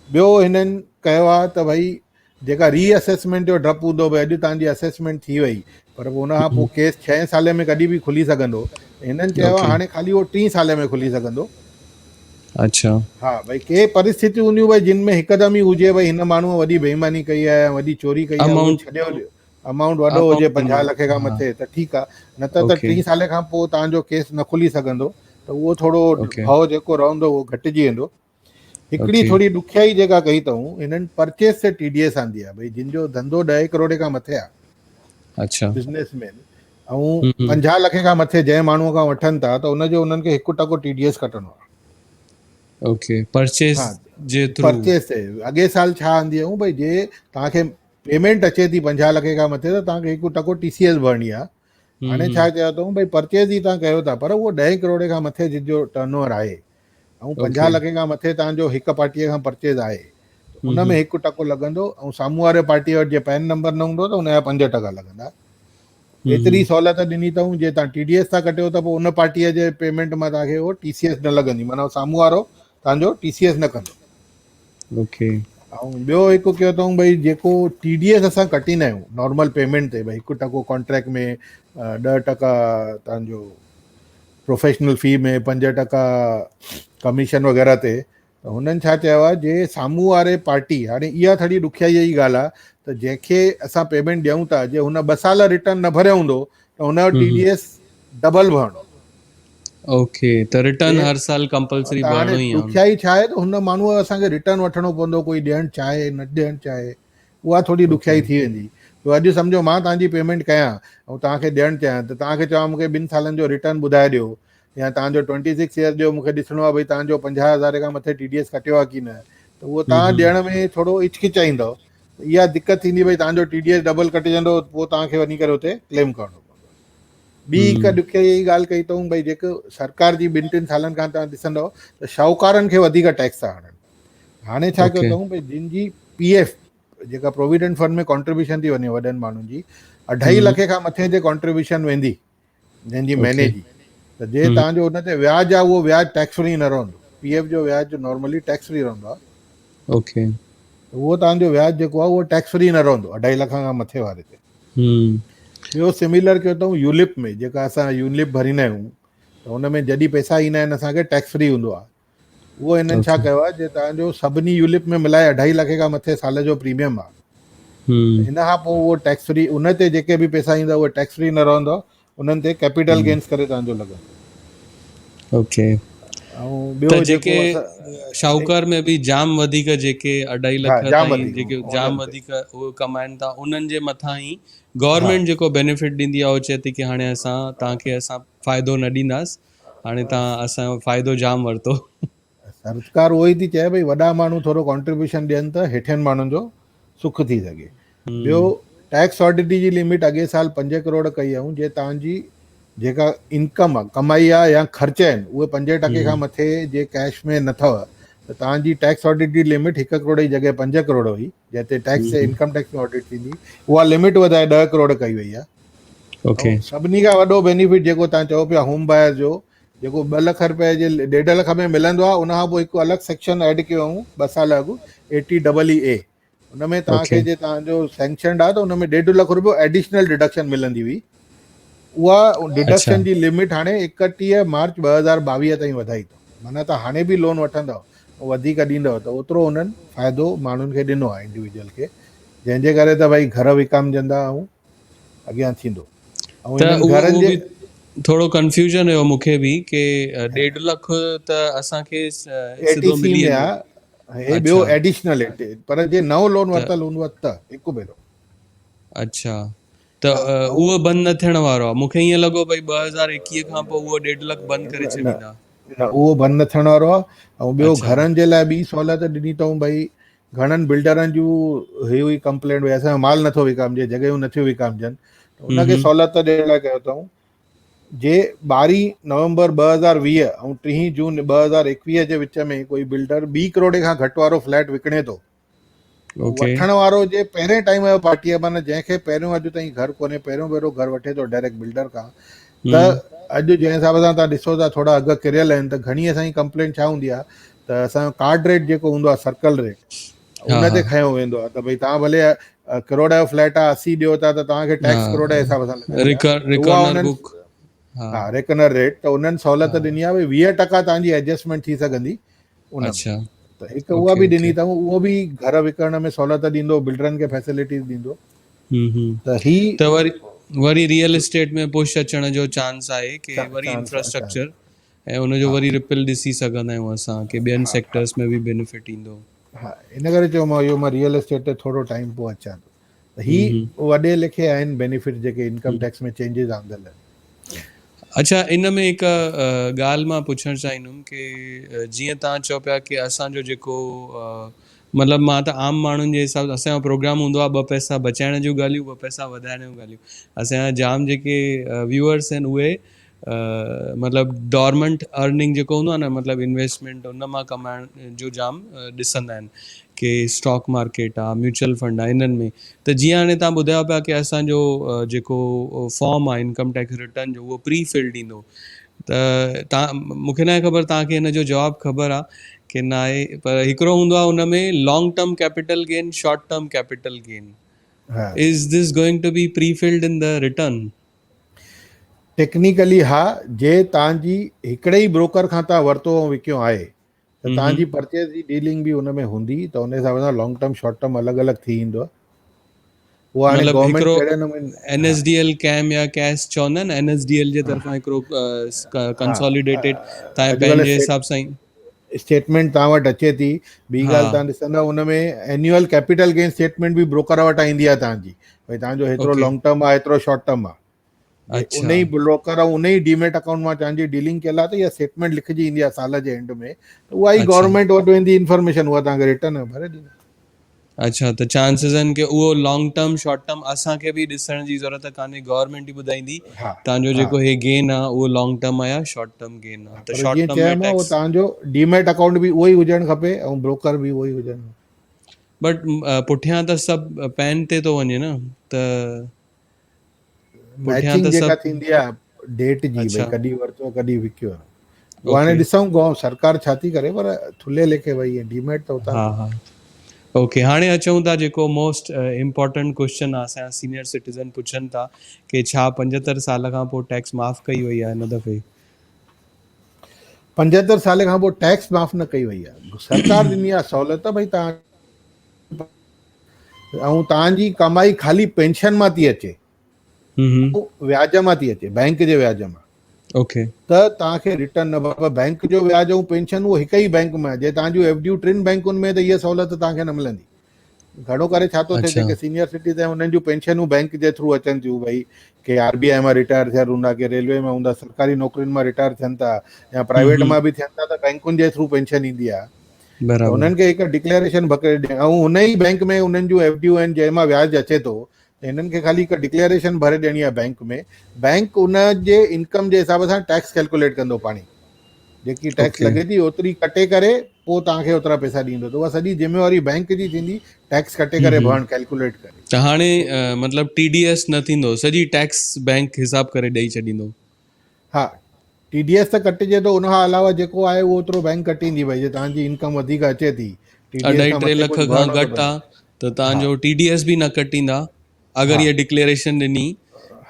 B: ॿियो हिननि कयो आहे त भई जेका रीअसेसमेंट जो डपु हूंदो, भई अॼु तव्हांजी असेसमेंट थी वई, पर उन खां पोइ केस 6 साल में कॾहिं बि खुली सघंदो। हिननि चयो आहे
A: ओके।
B: हाणे ख़ाली उहो 3 साल में खुली सघंदो।
A: अच्छा।
B: हा, भई के परिस्थितियूं हूंदियूं भई जिन में हिकदमि ई हुजे, भई हिन माण्हूअ वॾी बेईमानी कई आहे, वॾी चोरी कई आहे, उहो
A: अमाउंट
B: छॾियो, अमाउंट वॾो हुजे
A: अमाउंट
B: 50 लख खां
A: हाँ
B: मथे, त ठीकु आहे। न त
A: ओके
B: 3 साल खां पोइ तव्हांजो केस न खुली सघंदो, त उहो थोरो
A: ओके
B: भउ जेको रहंदो उहो घटिजी वेंदो। हिकिड़ी
A: ओके
B: थोरी ॾुखियाई जेका कई अथऊं, हिननि परचेस ते TDS आंदी आहे। भई जिन जो धंधो 10 करोड़ खां मथे आहे,
A: अच्छा।
B: बिज़नेसमैन, ऐं 50 लख खां मथे जंहिं माण्हूअ खां वठनि था, त उनजो उन्हनि खे 1% TDS कटणो आहे।
A: ओके, परचेस
B: हा,
A: जे थ्रू।
B: परचेस ते अॻे साल छा आंदी हुयूं, भई जे तव्हांखे पेमेंट अचे थी 50 लख खां मथे, त तव्हांखे 1% TCS भरणी आहे। हाणे छा चयो अथऊं, भई परचेस ई तव्हां कयो था, पर उहो 10 करोड़ खां मथे जो टर्नओवर आहे, ऐं 50
A: ओके।
B: लख खां मथे तव्हांजो हिकु पार्टीअ खां परचेस आहे, त उन में 1% लॻंदो, ऐं साम्हूं वारे पार्टीअ वटि जे पैन नंबर न हूंदो, त उनजा 5% लॻंदा। एतिरी सहूलियत ॾिनी अथऊं, जे तव्हां TDS था कटियो, त पोइ उन पार्टीअ जे पेमेंट मां तव्हांखे उहो TCS न लॻंदी, माना साम्हूं वारो तव्हांजो TCS न कंदो।
A: ओके।
B: ऐं ॿियो हिकु कयो अथऊं, भई जेको TDS असां कटींदा आहियूं नॉर्मल पेमेंट ते, भई 1% कॉन्ट्रैक्ट में, 10% तव्हांजो प्रोफेशनल फी में 5% कमीशन वग़ैरह ते, त हुननि छा चयो आहे, जे साम्हूं वारे पार्टी, हाणे इहा थोरी ॾुखियाई जी ॻाल्हि आहे, त जंहिंखे असां पेमेंट ॾियूं था, जे हुन 2 साल रिटर्न न भरियो हूंदो त हुनजो TDS डबल भरिणो।
A: ओके, त रिटर्न हर साल कंपलसरी
B: त हाणे
A: भरिणो ई आहे।
B: ॾुखियाई छा आहे, त हुन माण्हूअ असांखे रिटर्न वठिणो पवंदो, कोई ॾियणु चाहे न ॾियणु चाहे, उहा थोरी ॾुखियाई थी वेंदी। तो अॼु सम्झो मां तव्हांजी पेमेंट कयां ऐं तव्हांखे ॾियणु चाहियां, त तव्हांखे चवां मूंखे 2 सालनि जो रिटर्न ॿुधाए ॾियो, या तव्हांजो 26 ईयर्स जो मूंखे ॾिसणो आहे भई तव्हांजो 50,000 खां मथे TDS कटियो आहे की न, त उहो तव्हां ॾियण में थोरो हिचकिचाईंदव। इहा दिक़त थींदी भई तव्हांजो TDS डबल कटिजंदो, पोइ तव्हांखे वञी करे हुते क्लेम करिणो पवंदो। ॿी हिकु ॾुखियाई जी ॻाल्हि कई अथऊं, भई जेको सरकार जी 2-3 सालनि खां तव्हां ॾिसंदव त शाहूकारनि खे वधीक टैक्स था हणनि। हाणे छा कयो अथऊं, भई जिन जी PF जेका प्रोविडेंट फंड में कॉन्ट्रीब्यूशन थी वञे वॾनि माण्हुनि जी, 2.5 लख खां मथे जे कॉन्ट्रीब्यूशन वेंदी जंहिंजी महीने जी, त जे तव्हांजो हुन ते व्याज आहे उहो व्याज टैक्स फ्री न रहंदो। PF जो व्याज नॉर्मली टैक्स फ्री रहंदो आहे,
A: ओके,
B: उहो तव्हांजो व्याज जेको आहे उहो टैक्स फ्री न रहंदो 2.5 लख खां मथे वारे ते। ॿियो सिमिलर कयो अथऊं यूलिप में, जेका असां यूलिप भरींदा आहियूं, त हुन में जॾहिं पैसा ईंदा आहिनि असांखे टैक्स फ्री हूंदो आहे। उहो हिननि छा कयो आहे, जे तव्हांजो सभिनी यूलिप में मिलाए 2.5 लख खां मथे साल जो प्रीमियम आहे, त इन खां पोइ उहो टैक्स फ्री, उन ते जेके बि पैसा ईंदा उहे टैक्स फ्री न रहंदो, उन्हनि ते कैपिटल गेन्स करे तव्हांजो लॻंदो।
A: ओके,
B: ऐं
A: त
B: ॿियो
A: जेके
B: जेको
A: शाहूकार में बि जाम वधीक जेके 2.5 लख
B: जाम
A: ताईं
B: वधीक
A: जेके जाम
B: उन्हनि ते,
A: वधीक उहे कमाइनि था, उन्हनि जे मथां ई गवर्नमेंट जेको बेनिफिट ॾींदी आहे, उहो चए थी की हाणे असां तव्हांखे असां फ़ाइदो न ॾींदासीं, हाणे तव्हां असांजो फ़ाइदो जाम वरितो।
B: सरकार उहो ई थी चए भई वॾा माण्हू थोरो कॉन्ट्रीब्यूशन ॾियनि त हेठियनि माण्हुनि जो सुख थी सघे। ॿियो टैक्स ऑडिटी जी लिमिट अॻे साल 5 करोड़ कई ऐं जे तव्हांजी जेका इनकम आहे, कमाई आहे या ख़र्च आहिनि, उहे 5% खां मथे जे कैश में न अथव, त तव्हांजी टैक्स ऑडिट जी लिमिट 1 करोड़ जी जॻह 5 करोड़ हुई, जंहिं ते इनकम टैक्स में ऑडिट थींदी, उहा लिमिट वधाए 10 करोड़ कई वई आहे। ऐं सभिनी खां वॾो बेनिफिट जेको तव्हां चओ पिया होम बायर जो, जेको 2 लख रुपए जे 1.5 लख में मिलंदो आहे, उन खां पोइ हिकु अलॻि सेक्शन ऐड कयो 2 साल अॻु, 80EE, हुन में तव्हांखे जे तव्हांजो सैंक्शनड आहे त हुन में 1.5 लख रुपयो एडिशनल डिडक्शन मिलंदी हुई। उहा डिडक्शन जी लिमिट हाणे 31 मार्च 2022 ताईं वधाई अथऊं। माना त हाणे बि लोन वठंदव, वधीक ॾींदव त ओतिरो उन्हनि फ़ाइदो माण्हुनि खे ॾिनो आहे इंडिविजुअल खे, जंहिंजे करे त भई घर विकामजंदा ऐं अॻियां थींदो। ऐं हिननि घरनि जे
A: थोरो कंफ्यूजन हुयो मूंखे बि कि 1.5 लख त असांखे सिधो
B: ATC
A: मिली
B: में
A: वेंदो।
B: आहे, ॿियो एडिशनल, पर जे नओं लोन वरितल हूंदो त हिकु भेरो।
A: अच्छा, त उहो बंदि न थियण वारो आहे? मूंखे ईअं लॻो भई 2021 खां पोइ उहो 1.5 लख बंदि करे छॾींदा।
B: न, उहो बंदि न थियण वारो आहे। ऐं ॿियो घरनि जे लाइ ॿी सहूलियत ॾिनी अथऊं, भई घणनि बिल्डरनि जूं ही हुई कंप्लेंट, भई असांजो माल नथो विकामजे, जॻहियूं नथियूं विकामजनि, त उनखे सहूलियत ॾियण लाइ कयो अथऊं, जे 12 नवंबर 2020 ऐं 3 जून 2021 जे विच में कोई बिल्डर 2 करोड़ खां घटि वारो फ्लैट विकिणे थो, वठण वारो जे पहिरें टाइम जो पार्टी आहे, माना जंहिंखे पहिरियों अॼु ताईं घर कोन्हे, पहिरियों भेरो घर वठे थो डायरेक्ट बिल्डर खां, त अॼु जंहिं हिसाब सां तव्हां ॾिसो था थोरा अघ किरियल आहिनि, त घणी असांजी कंप्लेंट छा हूंदी आहे, त असांजो कार्ड रेट जेको हूंदो आहे, सर्कल रेट, उन ते खयों वेंदो आहे, त भई तव्हां भले करोड़ जो फ्लैट आहे 80 ॾियो था, त तव्हांखे टैक्स करोड़ जे हिसाब सां लॻंदी आहे। उहा उन्हनि रेकनर रेट, त उन्हनि सहूलियत ॾिनी आहे भई 20% तव्हांजी एडजस्टमेंट थी सघंदी उन में। त हिकु उहा बि ॾिनी अथऊं, उहो बि घर विकिणण में सहूलियत ॾींदो, बिल्डरनि खे फैसिलिटीज़ ॾींदो। त ही
A: वरी रियल एस्टेट में पुश अचण जो चांस आहे कि वरी इंफ्रास्ट्रक्चर ऐं उनजो वरी रिपल ॾिसी सघंदा आहियूं असां, कि ॿियनि सेक्टर्स में बि बेनिफिट ईंदो।
B: हा, इन करे चयो मां रियल एस्टेट ते थोरो टाइम पोइ अचां थो। त ही वॾे लिखे आहिनि बेनिफिट जेके इनकम टैक्स में चेंजिस आंदल आहिनि।
A: अच्छा, इन में हिकु ॻाल्हि मां पुछणु चाहींदुमि कि जीअं तव्हां चओ पिया कि असांजो जेको मतिलबु मां त आम माण्हुनि जे हिसाब सां असांजो प्रोग्राम हूंदो आहे 2 पैसा बचाइण जूं ॻाल्हियूं, 2 पैसा वधाइण जूं ॻाल्हियूं। असांजा जाम जेके व्यूअर्स आहिनि उहे मतिलबु डॉर्मेंट अर्निंग जेको हूंदो आहे न, मतिलबु इन्वेस्टमेंट उन मां कमाइण जो जाम ॾिसंदा आहिनि कि स्टॉक मार्केट आहे, म्यूचुअल फंड आहे, इन्हनि में। त जीअं हाणे तव्हां ॿुधायो पिया कि असांजो जेको फॉर्म आहे इनकम टैक्स रिटर्न जो, उहो प्री फिल्ड ईंदो, त मूंखे न आहे ख़बर तव्हांखे हिन जो जवाबु ख़बर आहे कि न आहे, पर हिकिड़ो हूंदो आहे हुन में long term capital gain, short term capital gain. Is this going to be pre filled in the return?
B: Technically हा, जे तव्हांजी हिकिड़े ई ब्रोकर खां तव्हां वरितो ऐं विकियो आहे त तव्हांजी परचेज जी डीलिंग बि हुन में हूंदी, त हुन हिसाब सां लॉन्ग टर्म शॉर्ट टर्म अलॻि अलॻि थी ईंदो। उहा हाणे
A: मतलब
B: गवर्नमेंट
A: हिकिड़ो
B: कहिड़े नमूने, हा
A: NSDL कैम या कैश चवंदा आहिनि, NSDL जे तरफ़ां हिकिड़ो
B: हा
A: कंसोलिडेटेड तव्हां
B: अॼुकल्ह
A: पंहिंजे हिसाब सां ई।
B: स्टेटमेंट तव्हां वटि अचे थी। ॿी
A: हा,
B: ॻाल्हि तव्हां ॾिसंदव हुन में एन्युअल कैपिटल गेन स्टेटमेंट बि ब्रोकर वटां ईंदी आहे तव्हांजी, भई तव्हांजो हेतिरो
A: ओके,
B: लॉन्ग टर्म आहे, हेतिरो शॉर्ट टर्म आहे। जे उन
A: अच्छा,
B: ई ब्रोकर ऐं उन ई डीमेट अकाउंट मां तव्हांजी डीलिंग कयल आहे त इहा स्टेटमेंट लिखिजी ईंदी आहे साल जे एंड में, त उहा ई
A: अच्छा,
B: गवर्नमेंट वटि वेंदी इंफॉर्मेशन, उहा तव्हांखे रिटर्न भरे ॾींदी।
A: अच्छा, त चांसिस आहिनि की उहो लॉन्ग टर्म शॉर्ट टर्म असांखे बि ॾिसण जी ज़रूरत कान्हे, गवर्नमेंट ई ॿुधाईंदी
B: हा
A: तव्हांजो
B: हा
A: जेको हे गेन आहे उहो लॉन्ग टर्म आहे या शॉर्ट टर्म गेन आहे, त
B: पर
A: शॉर्ट
B: जीअं
A: टर्म में
B: चयोमांव उहो
A: टैक्स।
B: तव्हांजो डीमेट अकाउंट बि उहो ई हुजणु खपे ऐं ब्रोकर बि उहो ई हुजणु खपे।
A: बट पुठियां त सभु पैन ते थो वञे न, त पुठियां
B: मैचिंग
A: त
B: जेका
A: सभु।
B: थींदी आहे डेट जी, भई
A: अच्छा,
B: कॾहिं वरितो कॾहिं विकियो आहे, उहा हाणे
A: ओके,
B: ॾिसूं सरकार छा थी करे, पर थुले लेखे भई डीमेट त उतां
A: हा,
B: थी।
A: हा, ओके। हाणे अचूं था जेको मोस्ट इम्पोर्टेंट क्वेश्चन आहे, असांजा सीनियर सिटीज़न पुछनि था कि छा 75 साल खां पोइ टैक्स माफ़ कई वई आहे हिन दफ़े?
B: 75 साल खां पोइ टैक्स माफ़ न कई वई आहे, सरकार ॾिनी आहे सहूलियत, भई तव्हां ऐं तव्हांजी कमाई ख़ाली पेंशन मां थी अचे, व्याज मां थी अचे, बैंक जे व्याज मां,
A: ओके,
B: त तव्हांखे रिटर्न न भरिबो। बैंक जो व्याज ऐं पेंशन उहो हिक ई बैंक में आहे। जे तव्हांजूं एफडियूं 3 बैंकुनि में, त इहा सहूलियत तव्हांखे न मिलंदी। घणो करे छा थो थिए,
A: अच्छा,
B: जेके सीनियर सिटीज़न उन्हनि जूं पेंशनूं बैंक जे थ्रू अचनि थियूं, भई के RBI मां रिटायर थियल हूंदा, के रेलवे में हूंदा, सरकारी नौकरियुनि मां रिटायर थियनि था, या प्राइवेट मां बि थियनि था, त बैंकुनि जे थ्रू पेंशन ईंदी आहे। त
A: बराबर,
B: उन्हनि खे हिकु डिक्लेरेशन भरे ॾियणु, ऐं हुन ई बैंक में उन्हनि जूं एफडियूं आहिनि जंहिंमां व्याज अचे थो, त हिननि खे ख़ाली हिकु डिक्लेरेशन भरे ॾियणी आहे बैंक में। बैंक उन जे इनकम जे हिसाब सां टैक्स कैलकुलेट कंदो पाणी, जेकी टैक्स
A: ओके,
B: लॻे थी ओतिरी कटे करे पोइ तव्हांखे ओतिरा पैसा ॾींदो, त उहा सॼी जिम्मेवारी बैंक जी थींदी, टैक्स कटे करे भरणु, कैलकुलेट करे।
A: त हाणे मतलब TDS न थींदो, सॼी टैक्स बैंक हिसाब करे ॾेई छॾींदो?
B: हा, TDS त कटिजे थो, उनखां अलावा जेको आहे उहो ओतिरो बैंक कटींदी, भई जे तव्हांजी इनकम वधीक अचे थी, TDS खां
A: 2.5-3
B: मथे
A: लख
B: कुझु
A: खां
B: भरिणो थो
A: घटि
B: पए।
A: आहे त
B: हा
A: तव्हांजो TDS बि न कटींदा
B: हा
A: अगरि इहा डिक्लेरेशन ॾिनी,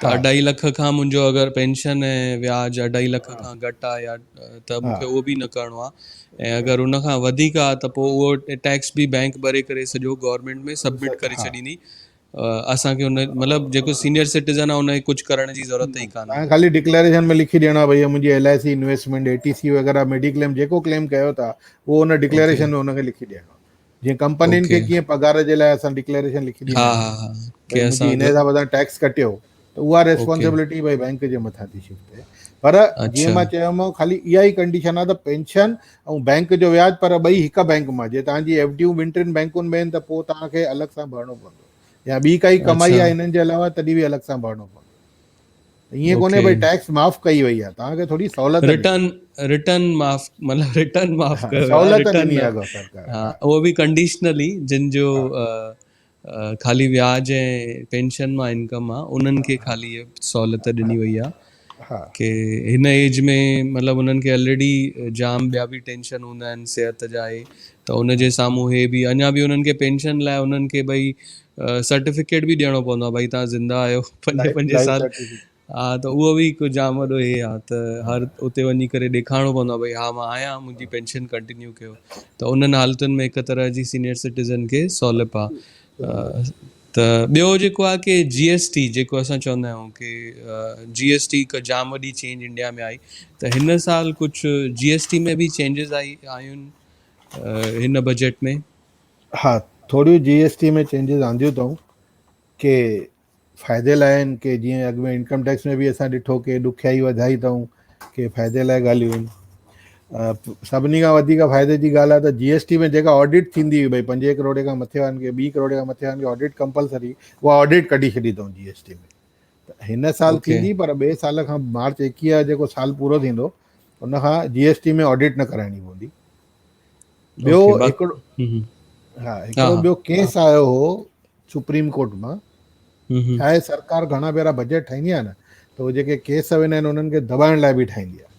A: त
B: हा
A: 2.5 लख खां मुंहिंजो अगरि पेंशन ऐं व्याज 2.5 लख खां घटि आहे, या त
B: हा
A: मूंखे उहो बि न करिणो आहे। ऐं अगरि उन खां वधीक आहे त पोइ उहो टैक्स बि बैंक भरे करे सॼो गवर्नमेंट में सबमिट करे
B: हा
A: छॾींदी। असांखे उन मतिलबु जेको सीनियर सिटीज़न आहे उनखे कुझु करण जी ज़रूरत ई कान्हे।
B: तव्हां ख़ाली डिक्लेरेशन में लिखी ॾियणो आहे, भई मुंहिंजी LIC इन्वेस्टमेंट, ATC वग़ैरह, मेडिक्लेम जेको क्लेम कयो था उहो उन
A: ओके,
B: डिक्लेरेशन में हुनखे लिखी ॾियणो आहे। जीअं कंपनियुनि
A: ओके,
B: खे कीअं पघार जे लाइ असां डिक्लेरेशन लिखी ॾींदा
A: हा,
B: आहियूं,
A: हा, हा, की
B: भई मुंहिंजी
A: असां
B: हिन हिसाब सां टैक्स कटियो, त उहा
A: ओके,
B: रेस्पॉन्सिबिलिटी भई बैंक जे मथां थी शिफ्ट थिए। पर जीअं
A: अच्छा,
B: मां चयोमांव, ख़ाली इहा ई कंडीशन आहे त पेंशन ऐं बैंक जो व्याज, पर ॿई हिक बैंक मां। जे तव्हांजी एफडियूं 2-3 बैंकुनि में आहिनि, त पोइ तव्हांखे अलॻि सां भरिणो पवंदो, या ॿी काई कमाई
A: अच्छा,
B: आहे हिननि जे अलावा, तॾहिं बि अलॻि सां भरिणो पवंदो। ईअं कोन्हे
A: ओके।
B: भई टैक्स माफ़ कई वई आहे, तव्हांखे थोरी सहूलियत ॾिनी।
A: रिटर्न माफ़, मतलब रिटर्न माफ़
B: हा,
A: कयो वियो आहे,
B: सहूलियत
A: रिटर्न
B: ॾिनी
A: न।
B: आहे सरकार।
A: हा,
B: हा
A: उहो बि कंडीशनली, जिन जो
B: हा
A: ख़ाली व्याज ऐं पेंशन मां इनकम आहे, उन्हनि खे ख़ाली इहा सहूलियत ॾिनी वई आहे
B: हा
A: कि हिन एज में, मतलब उन्हनि खे ऑलरेडी जाम ॿिया बि टेंशन हूंदा आहिनि सिहत जा आहे, त उनजे साम्हूं हे बि अञा बि उन्हनि खे पेंशन लाइ उन्हनि खे भई सर्टिफिकेट बि ॾियणो पवंदो आहे, भई तव्हां ज़िंदा आहियो 5-5
B: लाइफ
A: साल।
B: सर्टिफिकेट।
A: हा, त उहो बि हिकु जाम वॾो हे आहे, त हर उते वञी करे ॾेखारिणो पवंदो आहे, भई हा मां आहियां, मुंहिंजी पेंशन कंटिन्यू कयो। त उन्हनि हालतुनि में हिक तरह जी सीनियर सिटीज़न खे सहूलियत आहे। त ॿियो जेको आहे कि GST जेको असां चवंदा आहियूं कि GST हिकु जाम वॾी चेंज इंडिया में आई, त हिन साल कुझु GST में बि चेंजिस आयूं आहिनि हिन बजट में?
B: हा, थोरियूं GST में चेंजिस आंदियूं अथऊं, के फ़ाइदे लाइ आहिनि, के जीअं अॻु में इनकम टैक्स में बि असां ॾिठो कि ॾुखियाई वधाई अथऊं, के फ़ाइदे लाइ ॻाल्हियूं आहिनि। सभिनी खां वधीक फ़ाइदे जी ॻाल्हि आहे त GST में जेका ऑडिट थींदी हुई, भई 5 करोड़ खां मथे वारनि खे, 2 करोड़ खां मथे वारनि खे ऑडिट कंपलसरी, उहा ऑडिट कढी छॾी अथऊं GST में। त हिन साल
A: ओके,
B: थींदी, पर ॿिए साल खां मार्च 21 जेको साल पूरो थींदो, उनखां GST में ऑडिट न कराइणी पवंदी। ॿियो
A: ओके,
B: हिकिड़ो, हा,
A: हा,
B: हिकिड़ो
A: हा,
B: ॿियो केस आयो हो सुप्रीम कोर्ट मां। छा आहे, सरकार घणा भेरा बजट ठाहींदी आहे न, त उहे जेके केस वेंदा आहिनि उन्हनि खे दॿाइण लाइ बि ठाहींदी आहे।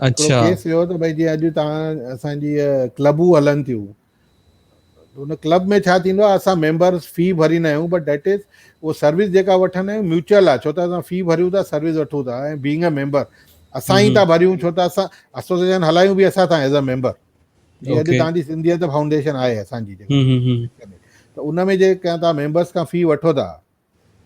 B: हिकिड़ो
A: अच्छा,
B: केस वियो त भई जीअं अॼु तव्हां असांजी क्लबूं हलनि थियूं, उन क्लब में छा थींदो आहे, असां मेंबर्स फी भरींदा आहियूं, बट डेट इज़ उहो सर्विस जेका वठंदा आहियूं म्यूचुअल आहे, छो त असां फी भरियूं था, सर्विस वठूं था, ऐं बीइंग अ मेंबर असां ई था भरियूं, छो त असां एसोसिएशन हलायूं बि असां था एज़ अ मेंबर। जीअं अॼु
A: ओके।
B: तव्हांजी सिंधियत फाउंडेशन आहे असांजी जेका, त उन में जे तव्हां मेंबर्स खां फी वठो था,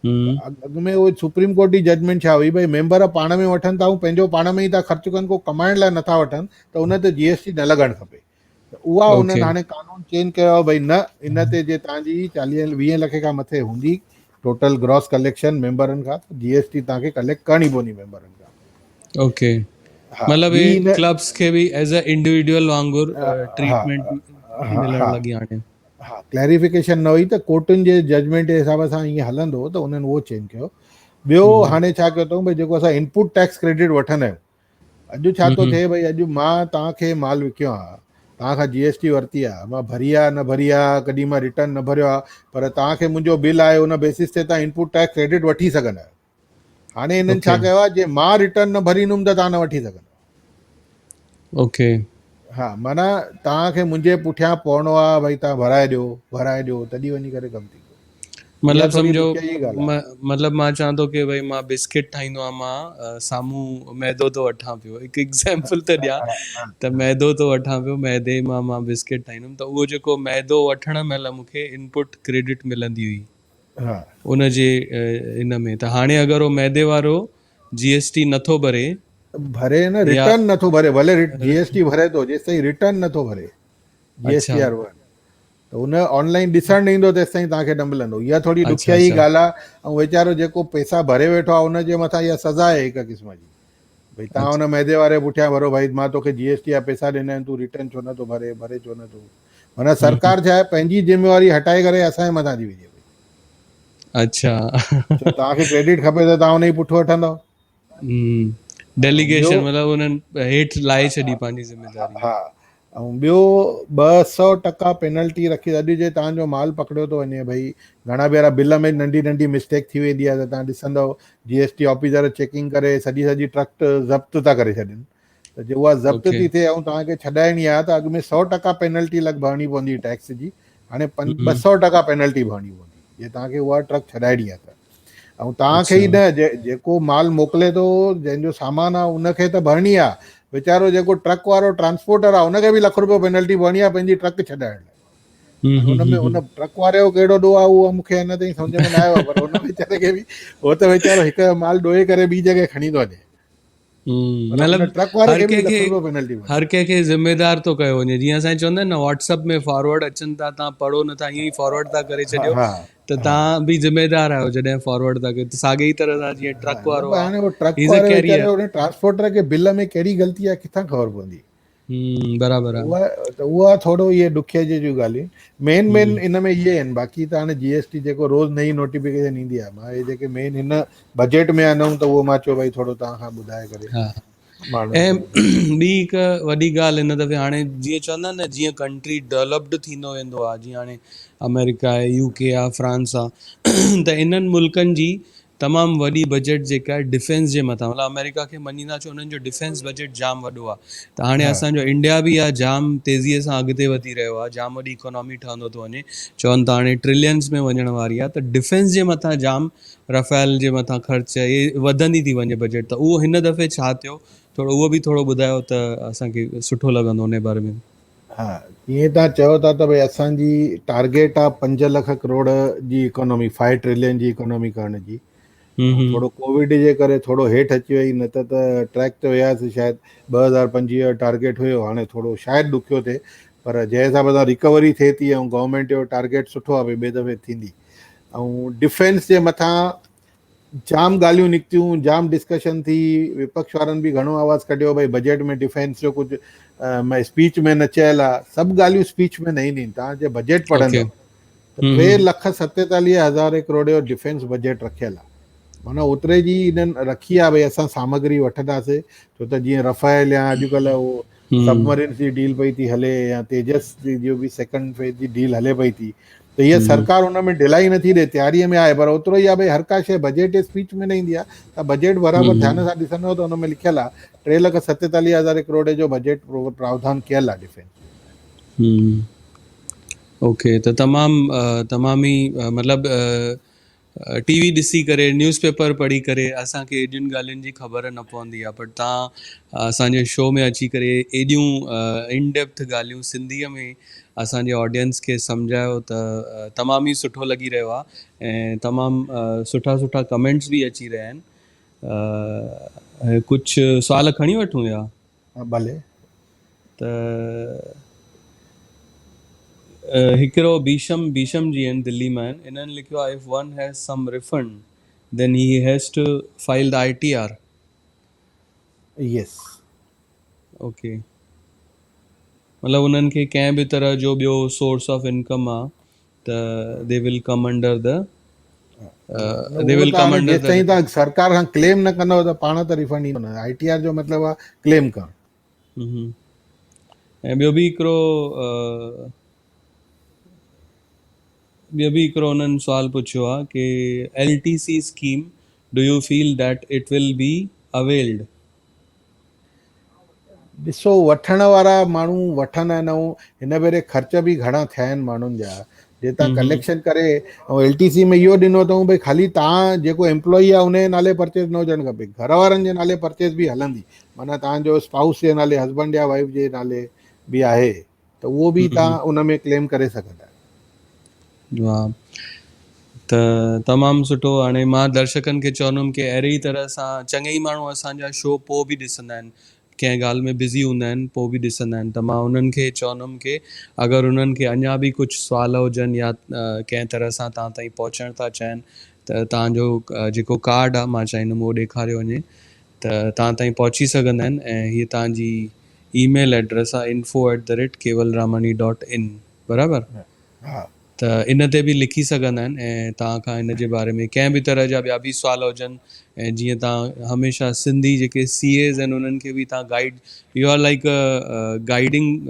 B: त अॻु में उहो सुप्रीम कोर्ट जी जजमेंट छा हुई, भई मेंबर पाण में वठनि था, ऐं पंहिंजो पाण में ई था ख़र्चु कनि, को कमाइण लाइ नथा वठनि, त उन ते GST न लॻणु खपे। त उहा उन्हनि
A: ओके।
B: हाणे कानून चेंज कयो आहे, भई न, इन ते जे तव्हांजी 40-20 लख खां मथे हूंदी टोटल ग्रॉस कलेक्शन मेंबरनि खां, त GST तव्हांखे कलेक्ट करणी पवंदी मेंबरनि खां।
A: ओके,
B: हा
A: मतलब
B: ॿी
A: ये
B: न,
A: क्लब्स खे भी एज अ इंडिविजुअल वांगुर
B: हा
A: ट्रीटमेंट
B: हा
A: मिलण
B: हा
A: लगी हाणे।
B: हा क्लैरिफिकेशन न हुई, त कोर्टुनि जे जजमेंट जे हिसाब सां ईअं हलंदो, त उन्हनि उहो चेंज कयो। ॿियो हाणे छा कयो अथऊं, भई जेको असां इनपुट टैक्स क्रेडिट वठंदा आहियूं, अॼु छा थो थिए, भई अॼु मां तव्हांखे माल विकियो आहे, तव्हां खां GST वरिती आहे, मां भरी आहे न भरी आहे, कॾहिं मां रिटर्न न भरियो आहे, पर तव्हांखे मुंहिंजो बिल आहे, उन बेसिस ते तव्हां इनपुट टैक्स क्रेडिट वठी सघंदा आहियो। हाणे हिननि
A: ओके।
B: छा कयो आहे, जे मां रिटर्न न भरींदुमि त तव्हां न वठी सघंदा।
A: ओके।
B: हा, माना तव्हांखे मुंहिंजे पुठियां पवणो आहे, भई तव्हां भराए ॾियो, तॾहिं वञी करे कमु थींदो। इहा
A: मतलब
B: थोरी
A: समझो,
B: ॾुखियाई ॻाल्हि आहे।
A: मतलब मां चवां थो कि भई मां बिस्किट ठाहींदो आहियां, मां साम्हूं मैदो थो वठां पियो, हिकु एग्जाम्पल थो ॾियां, त मैदो थो वठां पियो, मैदे मां बिस्किट ठाहींदुमि, त उहो जेको मैदो वठण महिल मूंखे इनपुट क्रेडिट मिलंदी हुई
B: हा
A: उन जे इन में, त हाणे अगरि उहो मैदे वारो GST नथो भरे
B: भरे न,
A: या
B: रिटर्न नथो भरे, भले GST भरे थो, जेसि ताईं रिटर्न नथो भरे GST
A: अच्छा
B: वारो, त उन ऑनलाइन ॾिसणु ईंदो, तेसि ताईं तव्हांखे न मिलंदो। इहा थोरी
A: अच्छा
B: ॾुखियाई
A: अच्छा
B: ॻाल्हि आहे, ऐं वीचारो जेको पैसा भरे वेठो आहे, उनजे मथां इहा सज़ा आहे हिकु क़िस्म जी, भई तव्हां
A: अच्छा
B: हुन मैदे वारे पुठियां भरो, भाई मां तोखे GST जा पैसा ॾिना आहिनि, तूं रिटर्न छो नथो भरे छो नथो। माना सरकार छा आहे, पंहिंजी ज़िम्मेवारी हटाए करे असांजे मथां थी विझे,
A: अच्छा
B: छो तव्हांखे क्रेडिट खपे त तव्हां हुन जी पुठि वठंदव। ॿियो,
A: डेलीगेशन मतलब उन्हनि हेठि लाहे छॾी पंहिंजी ज़िम्मेदारी।
B: हा, ऐं ॿियो 200% पेनल्टी रखी, अॼु जे तव्हांजो माल पकड़ियो थो वञे, भई घणा भेरा बिल में नंढी नंढी मिस्टेक थी वेंदी आहे, त तव्हां ॾिसंदव GST ऑफिसर चेकिंग करे सॼी ट्रक ज़ब्त था करे छॾनि, त जे उहा ज़ब्त
A: ओके।
B: थी थिए ऐं तव्हांखे छॾाइणी आहे, त अॻु में 100% पेनल्टी भरणी पवंदी टैक्स जी, हाणे 200% पेनल्टी भरणी पवंदी, जे तव्हांखे उहा ट्रक छॾाइणी आहे त। ऐं तव्हांखे
A: अच्छा।
B: ई न, जेको माल मोकिले थो, जंहिंजो सामान आहे, उनखे त भरणी आहे, वीचारो जेको ट्रक वारो ट्रांसपोर्टर आहे, उनखे बि ₹1,00,000 पेनल्टी भरणी आहे पंहिंजी ट्रक छॾाइण लाइ। हाणे हुन में उन ट्रक वारे जो कहिड़ो ॾोह आहे, उहो मूंखे अञा ताईं सम्झ में न आयो आहे, पर हुन वीचारे खे बि, उहो त वीचारो हिकु माल ॾोहे करे ॿी जॻह खणी थो वञे, पर हुन
A: मतलब
B: ट्रक वारे
A: हर
B: खे बि
A: कंहिंखे
B: ₹1,00,000 पेनल्टी भरणी।
A: हर कंहिंखे ज़िम्मेदार थो कयो वञे, जीअं असां चवंदा आहिनि न व्हाट्सअप में फॉरवर्ड अचनि था, तव्हां पढ़ो नथा, ईअं ई फॉरवर्ड था करे
B: हा
A: छॾियो,
B: हा
A: त
B: हा
A: तव्हां बि ज़िम्मेदार आहियो जॾहिं फॉरवर्ड था कयो, त साॻे ई तरह सां जीअं
B: हा,
A: ट्रक
B: न
A: वारो
B: पर
A: आहे,
B: हाणे उहो ट्रक
A: ही इज़ अ
B: वारे वीचारे
A: कैरियर।
B: हुन ट्रांसपोर्टर खे बिल में कहिड़ी ग़लती आहे, किथां ख़बर पवंदी।
A: बराबरि आहे।
B: उहा थोरो इहे ॾुखियाई जूं ॻाल्हियूं मेन
A: हम्म,
B: इन में इहे आहिनि। बाक़ी त हाणे GST जेको रोज़ नई नोटिफिकेशन ईंदी आहे, मां इहे जेके मेन हिन बजट में आणूं, त उहो मां चयो भई थोरो तव्हां खां ॿुधाए करे
A: हा।
B: माण्हुनि
A: ऐं
B: खे ॿुधाए।
A: ॿी हिकु वॾी ॻाल्हि हिन दफ़े, हाणे जीअं चवंदा आहिनि न, जीअं कंट्री डेवलप्ड थींदो वेंदो आहे, जीअं हाणे अमेरिका आहे, UK आहे, फ्रांस आहे, त इन्हनि मुल्कनि जी तमामु वॾी बजट जेका आहे डिफेंस जे मथां, मतिलबु अमेरिका खे मञींदा छो, उन्हनि जो डिफेंस बजट जाम वॾो आहे, त हाणे
B: हा
A: असांजो इंडिया बि आहे जाम तेज़ीअ सां अॻिते वधी रहियो आहे, जाम वॾी इकोनॉमी ठहंदो थो वञे, चवनि था हाणे ट्रिलियंस में वञण वारी आहे, त डिफेंस जे मथां जाम, रफ़ेल जे मथां ख़र्च इहे वधंदी थी वञे बजट, त उहो हिन दफ़े छा थियो, थोरो उहो बि थोरो ॿुधायो त असांखे सुठो लॻंदो उन बारे में।
B: हा, ईअं तव्हां चओ था त भई असांजी टारगेट आहे 5 लख करोड़ जी इकोनॉमी, 5 ट्रिलियन जी इकोनॉमी करण जी, ऐं थोरो कोविड जे करे थोरो हेठि अची वई, न त ट्रैक ते वियासीं, शायदि 2025 जो टारगेट हुयो, हाणे थोरो शायदि ॾुखियो थिए, पर जंहिं हिसाब सां रिकवरी थिए थी, ऐं गवर्नमेंट जो टारगेट सुठो आहे, भई ॿिए दफ़े थींदी। ऐं डिफेंस जे मथां जाम ॻाल्हियूं निकितियूं, जाम डिस्कशन थी, विपक्ष वारनि बि घणो आवाज़ु कढियो, भई बजट में डिफेंस जो कुझु स्पीच में न चयल आहे, सभु ॻाल्हियूं स्पीच में न ईंदियूं। तव्हां जे बजट
A: ओके।
B: पढ़ंदव त 3,47,000 करोड़ जो डिफेंस बजट रखियल आहे, माना ओतिरे जी इन्हनि रखी आहे, भई असां सामग्री वठंदासीं, छो त जीअं रफ़ाइल या अॼुकल्ह उहो सबमरीन जी डील पई थी हले, या तेजस जो बि सेकंड फेज जी डील हले पई थी, त हीअ सरकार हुन में ढिलाई नथी ॾे, तयारीअ में आहे, पर ओतिरो ई आहे, भई हर का शइ बजट जे स्पीच में न ईंदी आहे, त बजट बराबरि ध्यान सां ॾिसंदव त हुन में लिखियलु आहे 3,47,000 करोड़ जो बजट प्रावधान कयल आहे डिफेंस।
A: ओके, त तमामु ई मतिलबु टीवी ॾिसी करे न्यूज़पेपर पढ़ी करे असांखे एॾियुनि ॻाल्हियुनि जी ख़बर न पवंदी आहे, बट तव्हां असांजे शो में अची करे एॾियूं इन डेप्थ ॻाल्हियूं सिंधीअ में असांजे ऑडियंस खे सम्झायो त तमामु ई सुठो लॻी रहियो आहे ऐं तमामु सुठा सुठा कमेंट्स बि अची रहिया आहिनि। कुझु सुवाल खणी वठूं या?
B: भले।
A: त हिकिड़ो भीषम जी आहिनि, दिल्ली मां आहिनि, इन्हनि लिखियो आहे, if one has some refund then he has to file the ITR।
B: Yes.
A: Okay, मतिलबु उन्हनि खे कंहिं बि तरह जो ॿियो सोर्स ऑफ इनकम आहे त they will come under the they will come under
B: जेसि ताईं तव्हां सरकार खां क्लेम न कंदव त पाण त रिफंड ईंदो न। ITR जो मतिलबु आहे क्लेम करणु।
A: ऐं ॿियो बि हिकिड़ो उन्हनि सुवाल पुछियो आहे कि LTC scheme, do U feel that it will be availed?
B: ॾिसो, वठण वारा माण्हू वठंदा आहिनि ऐं हिन भेरे ख़र्च बि घणा थिया आहिनि माण्हुनि जा। जे तव्हां कलेक्शन करे ऐं LTC में इहो ॾिनो अथऊं भई ख़ाली तव्हां जेको एम्प्लॉई आहे उनजे नाले परचेज न हुजणु खपे, घर वारनि जे नाले परचेज बि हलंदी। माना तव्हांजो स्पाउस जे नाले, हस्बैंड या वाइफ जे नाले बि आहे त उहो बि तव्हां उन में क्लेम करे सघंदा आहियो।
A: वाह, त तमामु सुठो। हाणे मां दर्शकनि खे चवंदुमि कि अहिड़ी तरह सां चङे ई माण्हू असांजा शो पोइ बि ॾिसंदा आहिनि, कंहिं ॻाल्हि में बिज़ी हूंदा आहिनि पोइ बि ॾिसंदा आहिनि, त मां उन्हनि खे चवंदुमि कि अगरि उन्हनि खे अञा बि कुझु सुवाल हुजनि या कंहिं तरह सां तव्हां ताईं पहुचणु था चाहिनि त तव्हांजो जेको कार्ड आहे मां चाहींदुमि उहो ॾेखारियो वञे त तव्हां ताईं पहुची सघंदा आहिनि। ऐं हीअ तव्हांजी ईमेल एड्रेस आहे info@kevalramani.in, बराबरि?
B: हा,
A: त इन ते बि लिखी सघंदा आहिनि ऐं तव्हां खां इन जे बारे में कंहिं बि तरह जा ॿिया बि सुवाल हुजनि। ऐं जीअं तव्हां हमेशह सिंधी जेके CAs आहिनि उन्हनि खे बि तव्हां guide, you are like guiding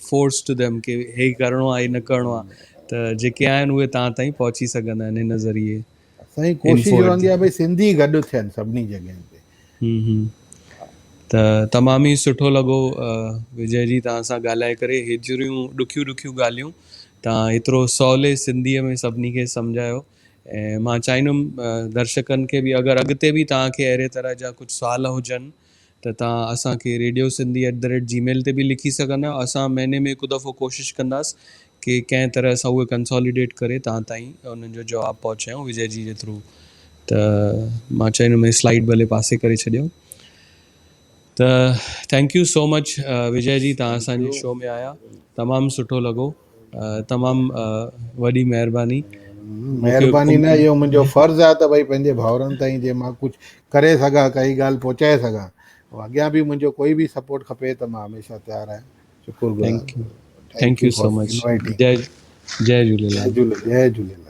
A: force to them कि हे करिणो आहे, हे न करिणो आहे, त जेके आहिनि उहे तव्हां ताईं पहुची सघंदा आहिनि हिन ज़रिए।
B: असांजी कोशिशि रहंदी आहे भई सिंधी गॾु थियनि सभिनी जॻहियुनि ते।
A: त तमामु ई सुठो लॻो विजय जी तव्हां सां ॻाल्हाए करे। हेतिरियूं ॾुखियूं ॻाल्हियूं तव्हां एतिरो सवले सिंधीअ में सभिनी खे सम्झायो। ऐं मां चाहींदुमि दर्शकनि खे बि, अगरि अॻिते बि तव्हांखे अहिड़े तरह जा कुझु सुवाल हुजनि त तव्हां असांखे radiosindhi@gmail ते बि लिखी सघंदा आहियो। असां महीने में हिकु दफ़ो कोशिशि कंदासीं कि कंहिं तरह सां उहे कंसोलिडेट करे तव्हां ताईं उन्हनि जो जवाबु पहुचायूं विजय जी जे थ्रू। त मां चाहींदुमि स्लाइड भले पासे करे छॾियो। त thank you so much Vijay ji, तव्हां असांजे शो में आया, तमामु सुठो लॻो। तमामु वॾी महिरबानी।
B: महिरबानी न, इहो मुंहिंजो फ़र्ज़ु आहे त भई पंहिंजे भाउरनि ताईं जे मां कुझु करे सघां, काई ॻाल्हि पहुचाए सघां। अॻियां बि मुंहिंजो कोई बि सपोर्ट खपे त मां हमेशह तयारु आहियां। शुकुरगुज़ार।
A: Thank you so much. जय झूलेलाल।
B: जय झूलेलाल।